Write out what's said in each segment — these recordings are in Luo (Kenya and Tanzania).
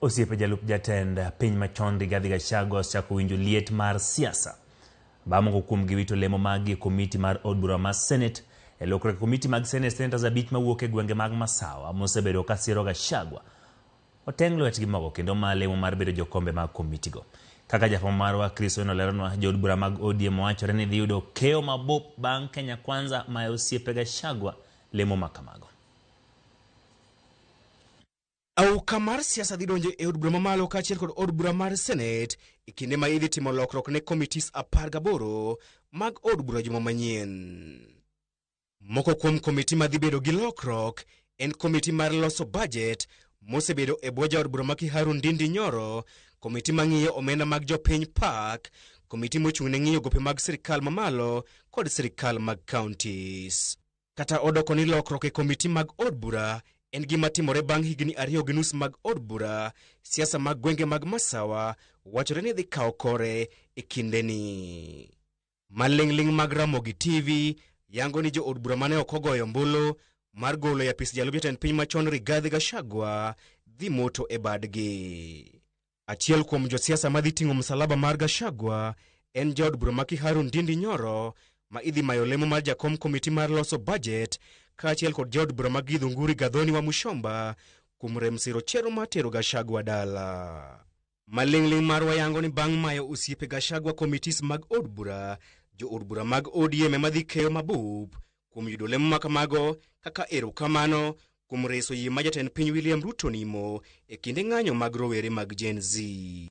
Osiepe jalup jatend piny machon Rigathi Gachagua osechako winjo liet mar siasa. Bang' kuom giwito lemo mag komiti mar od bura mar Senate e lokruok komiti mag senators abich mawuok e gwenge mag Masawa mosebedo ka siro Gachagua oteng' lwetgi mogo kendo ma lemo mar bedo jokombe mag komiti go. Kaka jafwambo marwa Chris Onoleronwa, jood bura mag ODM wachore ni dhi yudo keyo mabup bang' Kenya Kwanza ma Osiepe Gachagua lemo makamago. Auka mar siasa dhi donjo e od bura mamalo kaachiel kod od bura mar Senate e kinde ma idhi timo lokruok ne komitis 18 mag od bura juma manyien. Moko kuom komiti ma dhi bedo gi lokruok en komiti mar loso budget mosebedo e bwo jaod bura ma Kiharu Ndindi Nyoro, komiti mang'iyo omenda mag jopiny park, komiti mochung' ne ng'iyo gope mag sirikal mamalo kod sirikal mag counties. Kata odoko ni lokruok e komiti mag od bura en gima timore bang' higni 2.5 mag od bura, siasa mag gwenge mag Masawa wachore ni dhi kawo kore e kindeni. Maling'ling mag Ramogi TV yango ni jo od bura mane ok ogoyo ombulu mar golo e apis jalup jatend piny machon Rigathi Gachagua dhi moto e badgi. Achiel kuom josiasa madhi ting'o msalaba mar Gachagua en jaod bura ma Kiharu Ndindi Nyoro ma idhi mayo lemo mar jakom komiti mar loso budget kaachiel kod jaod bura ma Githunguri Gathoni wa Mushomba kuom rem siro chero mar tero Gachagua dala. Maling'ling mar wayango ni bang' mayo Osiepe Gachagua komitis mag od bura, jo od bura mag ODM madhi keyo mabup kuom yudo lemo makamago kaka erokamano kuom reso yie ma jatend piny William Ruto nimo e kinde ng'anyo mag rowere mag Gen Z.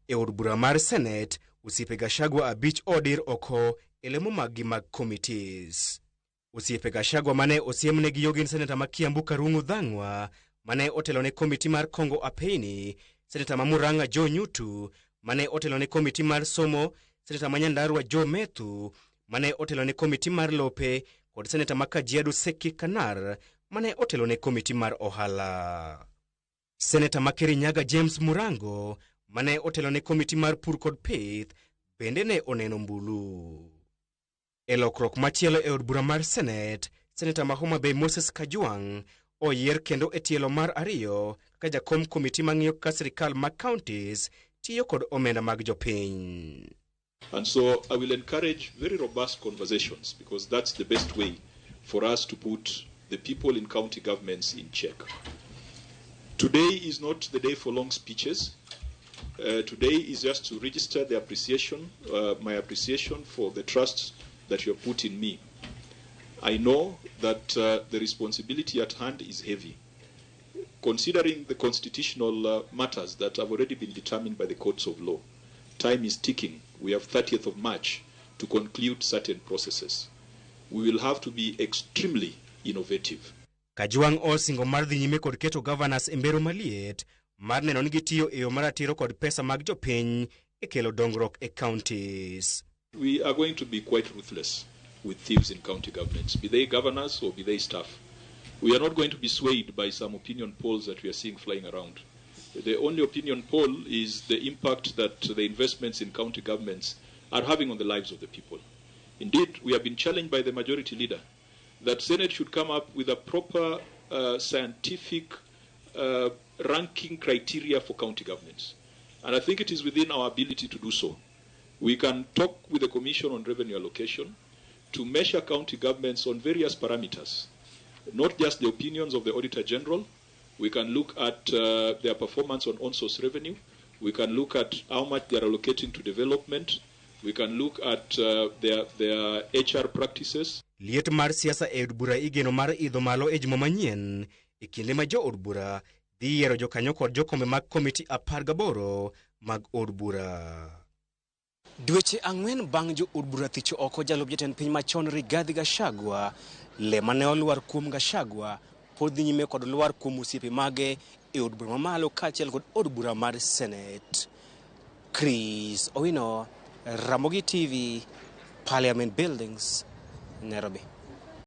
E od bura mar Senate, Osiepe Gachagua abich odir oko e lemo maggi mag komitis. Osiepe Gachagua mane osiemne gi yogin seneta ma Kiambu Karungu Dhang'wa mane otelo ne komiti mar Kongo Apeini, seneta ma Murang'a Joe Nyutu mane otelo ne komiti mar somo, seneta ma Nyandarua Joe Methu mane otelo ne komiti mar lope kod seneta ma Kajiado Seki Kanar mane otelo ne komiti mar ohala. Seneta ma Kirinyaga James Murango mane otelo ne komiti mar pur kod pith bende ne oneno mbulu. E lokruok machielo e od bura mar Senate, seneta ma Homa Bay Moses Kajwang' oyier kendo e tielo mar ariyo kaka jakom komiti mang'iyo ka sirikal mag counties tiyo kod omenda mag jopiny. And so I will encourage very robust conversations because that's the best way for us to put the people in county governments in check. Today is not the day for long speeches. Today is just to register the appreciation, my appreciation for the trust that you have put in me. I know that the responsibility at hand is heavy. Considering the constitutional matters that have already been determined by the courts of law, time is ticking. We have 30th of March to conclude certain processes. We will have to be extremely innovative. Kajwang' osingo mar dhi nyime kod keto governors e mbero maliet mar neno ni gitiyo e yo maratiro kod pesa mag jopiny e kelo dongruok e counties. We are going to be quite ruthless with thieves in county governments, be they governors or be they staff. We are not going to be swayed by some opinion polls that we are seeing flying around. The only opinion poll is the impact that the investments in county governments are having on the lives of the people. Indeed, we have been challenged by the majority leader that Senate should come up with a proper scientific ranking criteria for county governments. And I think it is within our ability to do so. We can talk with the Commission on Revenue Allocation to measure county governments on various parameters, not just the opinions of the Auditor General. We can look at their performance on on-source revenue. We can look at how much they are allocating to development. We can look at their HR practices. Liet mar siasa e od bura igeno mar idho malo e juma manyien e kinde ma jo od bura dhi yiero jokanyo kod jokombe mag komiti 18 mag od bura. Dweche 4 bang' jo od bura thicho oko jalup jatend piny machon Rigathi Gachagua, le mane olwar kuom Gachagua pod dhi nyime kod lwar kuom osiepe mage e od bura mamalo kaachiel kod od bura mar Senate. Chris Owino, Ramogi TV, Parliament Buildings, Nairobi.